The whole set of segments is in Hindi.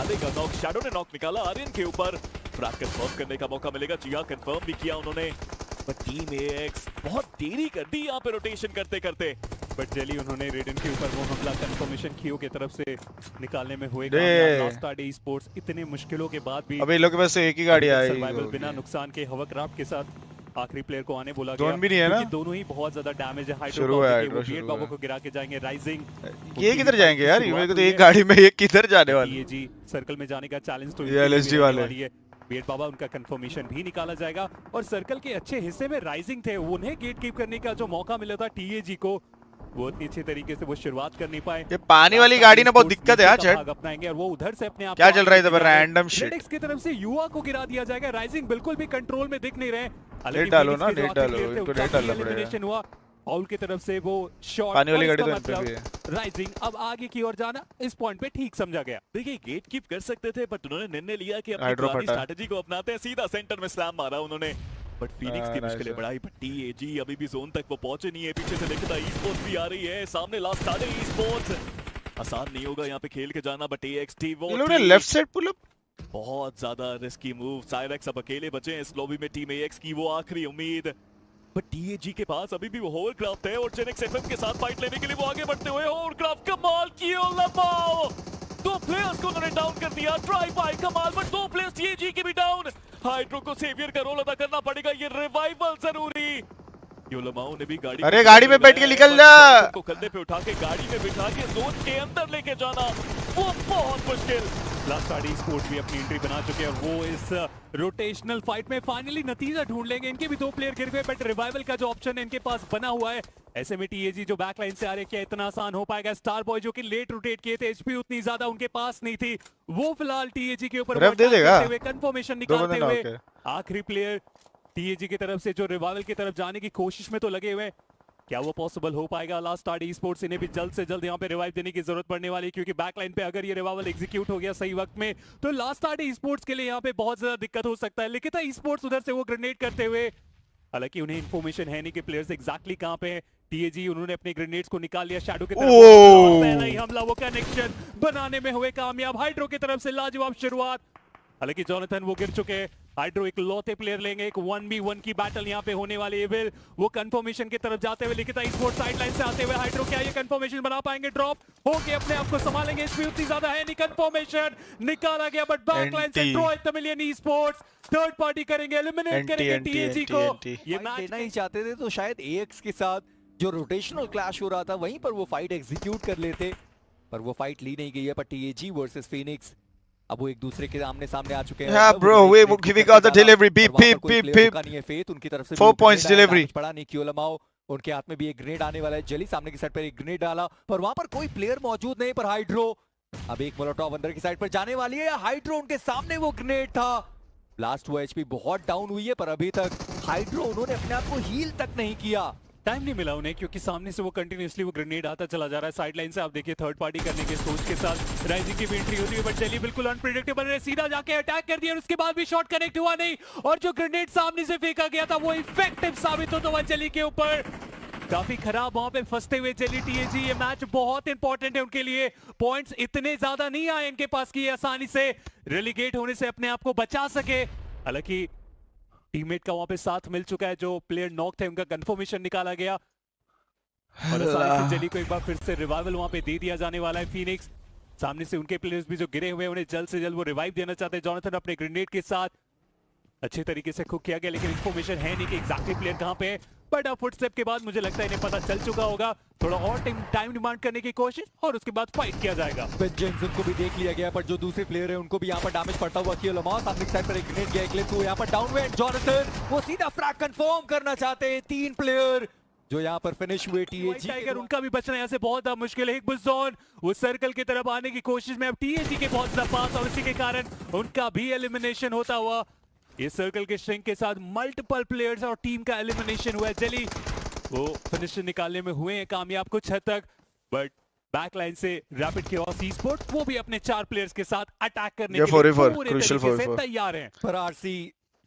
निकालेगा नॉक, शैडो ने नॉक निकाला आर्यन के ऊपर, फ्रैग कंफर्म करने का मौका मिलेगा, जी हाँ कंफर्म भी किया उन्होंने, पर टीम एएक्स बहुत देरी कर दी यहाँ पे रोटेशन करते करते। बट जली उन्होंने रेडन के ऊपर वो हमला कंफर्मेशन कियो की तरफ से निकालने में हुए कामयाब। लास्ट स्टार ई स्पोर्ट्स इतने मुश्किलों के बाद भी अबे इन लोग के पास एक ही गाड़ी आई सर्वाइवल बिना नुकसान के हवरक्राफ्ट के साथ आखिरी प्लेयर को आने बोला जोन भी नहीं है ना, दोनों ही बहुत ज्यादा डैमेज है। शुरू है हाइड्रो, बीएट बाबू को गिरा के जाएंगे, राइजिंग ये किधर जाएंगे यार, मेरे को तो एक गाड़ी में एक किधर जाने वाले, ये जी सर्कल में जाने का चैलेंज तो ये एलएसडी वाले है। बीएट बाबा उनका कंफर्मेशन भी निकाला जाएगा और सर्कल के अच्छे हिस्से में राइजिंग थे, उन्हें गेट कीप करने का जो मौका मिला था टीएजी को, वो इतनी अच्छी तरीके से वो शुरुआत कर नहीं पाए। ये पानी वाली गाड़ी ना बहुत दिक्कत है यार चैट, अपनाएंगे और वो उधर से अपने आप क्या चल रहा है इधर रैंडम शिट की तरफ से युवा को गिरा दिया जाएगा। राइजिंग बिल्कुल भी कंट्रोल में दिख नहीं रहे, नेट डालो ना, नेट डालो, इनको नेट डालना पड़ेगा। हुआ फाउल की तरफ से वो शॉट, पानी वाली गाड़ी तो इन पे भी है। राइजिंग अब आगे की ओर जाना इस पॉइंट पे ठीक समझा गया। देखिए गेट कीप कर सकते थे बट उन्होंने निर्णय लिया कि अपनी हाइड्रो पुरानी फटा। स्ट्रैटेजी को अपनाते हैं, सीधा सेंटर में स्लैम मारा उन्होंने, बट फीनिक्स की मुश्किलें बढ़ाई। बट टीएजी अभी भी जोन तक वो पहुंचे नहीं है, पीछे से देखता ई स्पोर्ट्स भी आ रही है, सामने लास्ट स्टार ई स्पोर्ट्स, आसान नहीं होगा यहाँ पे खेल के जाना। बट एएक्सटी वो इन्होंने लेफ्ट साइड पुल अप, बहुत ज्यादा रिस्की मूव, साइरेक्स अब अकेले बचे हैं इस लॉबी में, टीम एएक्स की वो आखिरी उम्मीद, बट टीएजी के पास अभी भी वो होवरक्राफ्ट है और जेनेक्स एफएम के साथ फाइट लेने के लिए वो आगे बढ़ते हुए होवरक्राफ्ट कमाल किया, लगाओ दो प्लेयर्स को उन्होंने डाउन कर दिया, ट्राई बाय कमाल, बट दो प्लेयर्स टीएजी के भी डाउन। हाइड्रो को सेवियर का रोल अदा करना पड़ेगा, ये रिवाइवल जरूरी। योलमाओ ने भी गाड़ी, अरे गाड़ी में बैठ के निकल जा, को कंधे पे उठा के गाड़ी में बिठा के जोन के अंदर लेके जाना वो बहुत मुश्किल। लास्ट स्टार ई स्पोर्ट्स भी अपनी एंट्री बना चुके हैं और वो इस रोटेशनल फाइट में फाइनली नतीजा ढूंढ लेंगे। इनके भी दो प्लेयर गिर गए बट रिवाइवल का जो ऑप्शन है इनके पास बना हुआ है। ऐसे में टीएजी जो बैक लाइन से आ रहे, क्या इतना आसान हो पाएगा? स्टार बॉय जो कि लेट रोटेट किए थे, एचपी उतनी ज्यादा उनके पास नहीं थी, वो फिलहाल टीएजी के ऊपर दे देगा कंफर्मेशन निकालते हुए आखिरी प्लेयर टीएजी की तरफ से जो रिवाइवल की तरफ जाने की कोशिश में तो लगे हुए, क्या वो पॉसिबल हो पाएगा? लास्ट स्टार ई स्पोर्ट्स इन्हें भी जल्द से जल्द यहाँ पे रिवाइव देने की जरूरत पड़ने वाली है, क्योंकि बैकलाइन पे अगर ये रिवाइवल एग्जीक्यूट हो गया सही वक्त में तो लास्ट स्टार ई स्पोर्ट्स के लिए यहाँ पे बहुत ज्यादा दिक्कत हो सकता है। लिखिता ई स्पोर्ट्स उधर से वो ग्रेनेड करते हुए, हालांकि उन्हें इन्फॉर्मेशन है नहीं कि प्लेयर्स एग्जैक्टली कहाँ पे हैं। टीएजी उन्होंने अपने ग्रेनेड्स को निकाल लिया, शैडो की तरफ पहला ही हमला वो कनेक्शन बनाने में हुए कामयाब। हाइड्रो की तरफ से लाजवाब शुरुआत, हालांकि जोनाथन वो गिर चुके हैं। हाइड्रो एक लौते प्लेयर लेंगे, एक 1v1 की बैटल यहाँ पे होने वाली है। विल वो कंफर्मेशन की तरफ जाते हुए, लिखिता स्पोर्ट्स साइडलाइन से आते हुए हाइड्रो क्या ये कंफर्मेशन बना पाएंगे? ड्रॉप होके अपने आप को संभालेंगे, इसमें उतनी ज्यादा है नहीं, कंफर्मेशन निकाला गया बट बैकलाइन से Troy Tamilian e sports third party करेंगे, एलिमिनेट करेंगे टीएजी को। ये मैच लेना ही चाहते थे तो शायद एएक्स के साथ जो रोटेशनल क्लैश हो रहा था वहीं पर वो फाइट एग्जीक्यूट कर लेते, पर वो फाइट ली नहीं गई है। पर टीएजी वर्सेस फीनिक्स अब वो एक दूसरे के आमने सामने आ चुके हैं। Yeah bro, we got the delivery, beep beep beep beep, का नहीं है फेथ उनकी तरफ से 4 points delivery पड़ा नहीं। क्योलमाओ उनके हाथ में भी एक ग्रेनेड आने वाला है, जली सामने की साइड पर एक ग्रेनेड डाला पर वहां पर कोई प्लेयर मौजूद नहीं। पर हाइड्रो अब एक मोलोटॉव अंदर की साइड पर जाने वाली है, हाइड्रो उनके सामने वो ग्रेनेड था। लास्ट वो एचपी बहुत डाउन हुई है पर अभी तक हाइड्रो उन्होंने अपने आप को हील तक नहीं किया, टाइम नहीं मिला उन्हें, क्योंकि सामने से वो कंटिन्यूअसली वो ग्रेनेड आता चला जा रहा है। साइड लाइन से आप देखिए थर्ड पार्टी करने के सोच के साथ राइजिंग की भी एंट्री होती है, बट जली बिल्कुल अनप्रेडिक्टेबल है, सीधा जाके अटैक कर दिया और उसके बाद भी शॉट कनेक्ट हुआ नहीं और जो ग्रेनेड सामने से फेंका गया था वो इफेक्टिव साबित होता हुआ जली के ऊपर। काफी खराब वहां पे फंसते हुए जली टीएजी, ये मैच बहुत इंपॉर्टेंट है उनके लिए। पॉइंट्स इतने ज्यादा नहीं आए इनके पास की आसानी से रेलीगेट होने से अपने आप को बचा सके। हालांकि टीममेट का वहां पे साथ मिल चुका है, जो प्लेयर नॉक थे उनका कंफर्मेशन निकाला गया और आसानी से जली को एक बार फिर से रिवाइवल वहां पे दे दिया जाने वाला है। फीनिक्स सामने से उनके प्लेयर्स भी जो गिरे हुए हैं उन्हें जल्द से जल्द वो रिवाइव देना चाहते हैं। जोनाथन अपने ग्रेनेड के साथ अच्छे तरीके से कुक किया गया, लेकिन इन्फॉर्मेशन है नहीं कि एग्जैक्टली प्लेयर कहां पे है। बट अब फुटस्टेप के बाद मुझे लगता है इन्हें पता चल चुका होगा, थोड़ा और टाइम डिमांड करने की कोशिश और उसके बाद फाइट किया जाएगा। जेंसन को भी देख लिया गया पर जो दूसरे प्लेयर है उनको भी यहाँ पर डैमेज पड़ता हुआ कियोलमाओ सामने की साइड पर एक ग्रेनेड गया, एक वो यहाँ पर डाउन हुए। जोनाथन वो सीधा फ्रैग कंफर्म करना चाहते हैं, 3 प्लेयर जो यहाँ पर फिनिश हुए टीएजी टाइगर उनका भी बचना यहाँ से बहुत मुश्किल है। एक जोन वो सर्कल की तरफ आने की कोशिश में अब टीएजी के बहुत ज्यादा पास और इसी के कारण उनका भी एलिमिनेशन होता हुआ। इस सर्कल के श्रिंक के साथ मल्टीपल प्लेयर्स और टीम का एलिमिनेशन हुआ है। जली वो फिनिशर निकालने में हुए हैं कामयाब कुछ हद तक, बट बैकलाइन से रैपिड केओस ई स्पोर्ट्स वो भी अपने 4 प्लेयर्स के साथ अटैक करने के लिए पूरे तरीके से तैयार हैं। पर आरसी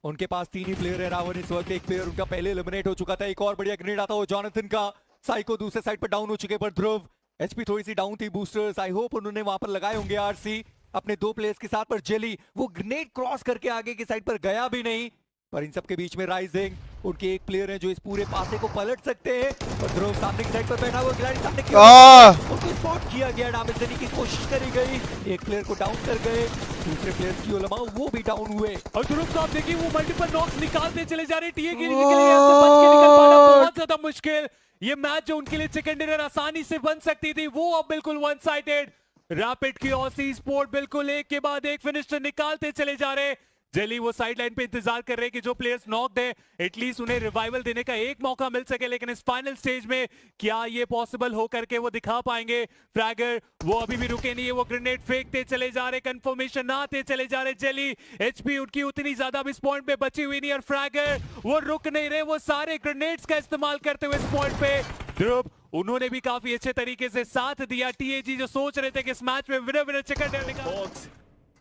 उनके पास 3 ही प्लेयर है। रावण इस वक्त एक प्लेयर उनका पहले एलिमिनेट हो चुका था, एक और बढ़िया ग्रेनेड आता हो जोनाथन का। साइको दूसरे साइड पर डाउन हो चुके, पर ध्रुव एचपी थोड़ी सी डाउन थी। बूस्टर्स आई होप उन्होंने वहां पर लगाए होंगे आरसी, अपने 2 प्लेयर्स के साथ, पर जेली वो ग्रेनेड क्रॉस करके आगे की साइड पर गया भी नहीं। पर इन सब के बीच में राइजिंग, उनके एक प्लेयर हैं जो इस पूरे पासे को पलट सकते हैं। और ध्रुव सामने की साइड पर बैठा हुआ खिलाड़ी सामने की उनको स्पॉट किया गया, डैमेज देने की कोशिश करी गई, एक प्लेयर को डाउन कर गए, दूसरे प्लेयर की उलमाओ वो भी डाउन हुए। और ध्रुव को आप देखिए वो मल्टीपल नॉक्स निकालते चले जा रहे हैं। टीए के लिए यहाँ से बच के निकल पाना बहुत ज्यादा मुश्किल। ये मैच जो उनके लिए चिकन डिनर आसानी से बन सकती थी वो अब बिल्कुल वन साइडेड। रैपिड की ऑसी स्पोर्ट बिल्कुल एक के बाद एक फिनिशर निकालते चले जा रहे हैं। जेली वो साइड लाइन पे इंतजार कर रहे हैं कि जो प्लेयर्स नॉक्ड है एटलीस्ट उन्हें रिवाइवल देने का एक मौका मिल सके, लेकिन इस फाइनल स्टेज में क्या ये पॉसिबल हो करके वो दिखा पाएंगे? फ्रैगर वो अभी भी रुके नहीं है, वो ग्रेनेड फेंकते चले जा रहे, कंफर्मेशन आते चले जा रहे। जेली एचपी उनकी उतनी ज्यादा भी इस पॉइंट पे बची हुई नहीं, और फ्रैगर वो रुक नहीं रहे, वो सारे ग्रेनेड्स का इस्तेमाल करते हुए इस पॉइंट पे। ध्रुव उन्होंने भी काफी अच्छे तरीके से साथ दिया। टीएजी जो सोच रहे थे कि इस मैच में विनर विनर चिकन डिनर निकाल,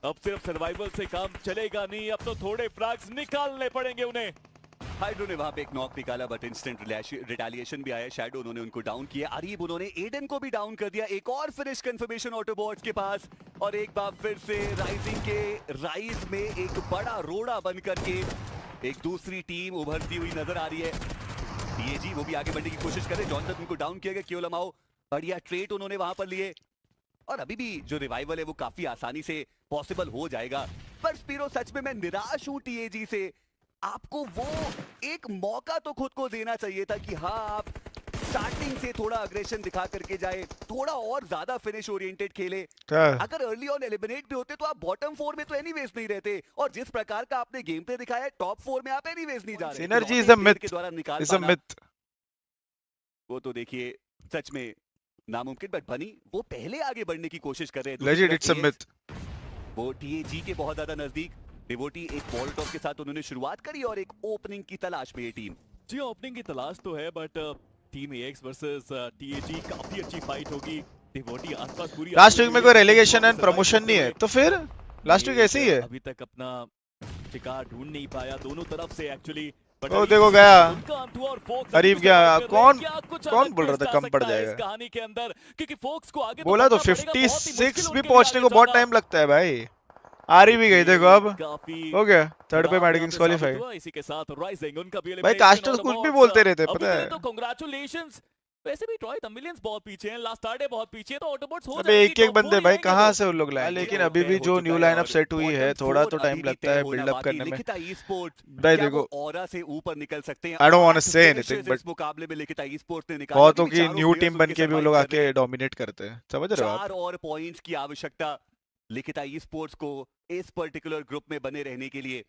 अब सिर्फ सर्वाइवल से काम चलेगा नहीं, अब तो थोड़े फ्रैग्स निकालने पड़ेंगे उन्हें। हाइड्रो ने वहां पे एक नॉक निकाला, बट इंस्टेंट रिटेलिएशन भी आया। शैडो उन्होंने उनको डाउन किया, अरीब उन्होंने एडन को भी डाउन कर दिया। एक और फिनिश कंफर्मेशन ऑटोबॉट्स के पास, और एक बार फिर से राइजिंग के राइज में एक बड़ा रोड़ा बन करके एक दूसरी टीम उभरती हुई नजर आ रही है। टीएजी वो भी आगे बढ़ने की कोशिश करे, जॉनसन उनको डाउन किया गया। क्योलमाओ बढ़िया ट्रेट उन्होंने वहां पर लिए, और अभी भी जो रिवाइवल है वो काफी आसानी से पॉसिबल हो जाएगा। पर स्पीरो सच में मैं निराश हूं टीएजी से। आपको वो एक मौका तो खुद को देना चाहिए था कि हाँ आप स्टार्टिंग से थोड़ा अग्रेशन दिखा करके जाए, थोड़ा और ज्यादा फिनिश ओरिएंटेड खेले। अगर अर्ली ऑन एलिमिनेट भी होते तो आप बॉटम 4 में तो एनीवेज नहीं रहते, और जिस प्रकार का आपने गेम प्ले दिखाया है टॉप 4 में आप एनीवेज नहीं जा रहे। सिनर्जी इज अ मिथ, के द्वारा निकाल इज अ मिथ। वो तो देखिए सच में नामुमकिन, बट बनी वो पहले आगे बढ़ने की कोशिश कर रहे हैं। Legit it's a myth. वो टीएजी के बहुत ज्यादा नजदीक, डिवोटी एक मॉलोटॉव के साथ उन्होंने शुरुआत करी और एक ओपनिंग की तलाश में ये टीम। जी ओपनिंग की तलाश तो है, but team ax versus TAG काफी अच्छी फाइट होगी। डिवोटी आसपास पूरी लास्ट वीक में कोई रेलेगेशन एंड प्रमोशन नहीं है, तो फिर लास्ट वीक ऐसे ही है। अभी तक अपना शिकार ढूंढ नहीं पाया दोनों तरफ से एक्चुअली। ओ देखो गया अरीब गया, कौन बोल रहा था कम पड़ जाएगा इस कहानी के अंदर, क्योंकि फोक्स को आगे बोला तो 56 भी पहुंचने को बहुत टाइम लगता है भाई। आरी भी गई देखो, अब हो गया थर्ड पे मैड किंग्स क्वालीफाई। इसी के साथ राइजिंग उनका भी भाई कास्टर्स कुछ भी बोलते रहते पता है। तो कांग्रेचुलेशंस। वैसे भी ट्रॉय मिलियंस बहुत पीछे हैं, लास्ट टार्डे बहुत पीछे है, तो ऑटोबॉट्स हो अबे एक एक बंदे भाई कहां से उन लोग लाए। लेकिन अभी भी जो न्यू लाइनअप सेट हुई है थोड़ा तो टाइम लगता है बिल्ड अप करने में। भाई देखो ऑरा से ऊपर निकल सकते हैं। I don't want to say anything, but मुकाबले में लिखिता ई-स्पोर्ट्स ने निकाला बहुतों की न्यू टीम बन के भी वो लोग आके डोमिनेट करते हैं, समझ रहे हो आप। 4 और पॉइंट्स की आवश्यकता लिखिता ई-स्पोर्ट्स को इस पर्टिकुलर ग्रुप में बने रहने के लिए,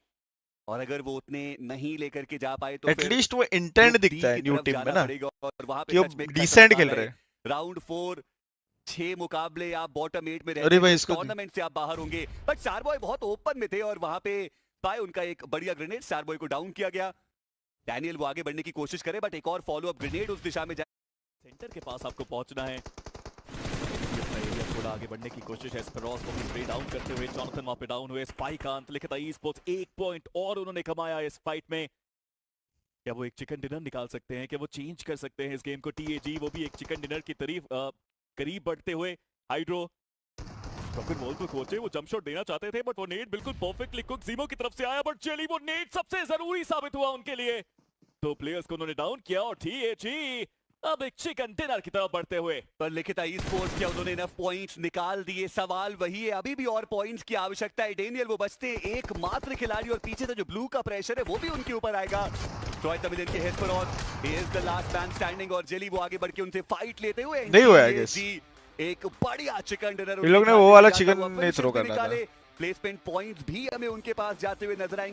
और अगर वो उतने नहीं लेकर के जा पाए तो एटलीस्ट वो इंटेंट दिखता है न्यू टीम में ना और वहां कि वो डिसेंट खेल रहे हैं। राउंड 4 6 मुकाबले आप बॉटम 8 में अरे भाई इसको टूर्नामेंट से आप बाहर होंगे। बट स्टारबॉय बहुत ओपन में थे, और वहां पे पाए उनका एक बढ़िया ग्रेनेड, स्टारबॉय को डाउन किया गया। डैनियल वो आगे बढ़ने की कोशिश करे, बट एक और फॉलो अप ग्रेनेड उस दिशा में जाए। सेंटर के पास आपको पहुंचना है, थोड़ा आगे बढ़ने की कोशिश है। स्पेरोस को भी स्प्रे डाउन करते हुए जॉनसन वहां पे डाउन हुए। स्पाइकांत लिखता ई-स्पोर्ट्स 1 पॉइंट और उन्होंने कमाया इस फाइट में। क्या वो एक चिकन डिनर निकाल सकते हैं? क्या वो चेंज कर सकते हैं इस गेम को? टीएजी वो भी एक चिकन डिनर की करीब बढ़ते हुए। हाइड्रो रॉकेट बॉल को कोचे वो जंप शॉट देना चाहते थे, बट वो नेट बिल्कुल परफेक्टली कुक जीमो की तरफ से आया, बट जेली वो नेट सबसे जरूरी साबित हुआ उनके लिए। 2 प्लेयर्स को उन्होंने डाउन किया, और टीएजी अब एक चिकन डिनर की तरफ बढ़ते हुए। पर लिखिता ई-स्पोर्ट्स क्या उन्होंने इनफ पॉइंट्स निकाल दिए? सवाल वही है, अभी भी और पॉइंट्स की आवश्यकता है। डेनियल वो बचते हैं एकमात्र खिलाड़ी, और पीछे से जो ब्लू का प्रेशर है वो भी उनके ऊपर आएगा। ट्रॉय तमिलियन के हेड पर on, he is the last man standing, और जेली वो आगे बढ़ के उनसे फाइट लेते हुए नहीं हुआ है जी। एक बढ़िया चिकन डिनर इन लोग ने वो वाला चिकन नहीं थ्रो करना था। प्लेसमेंट पॉइंट्स भी हमें उनके पास जाते हुए नजर आएंगे।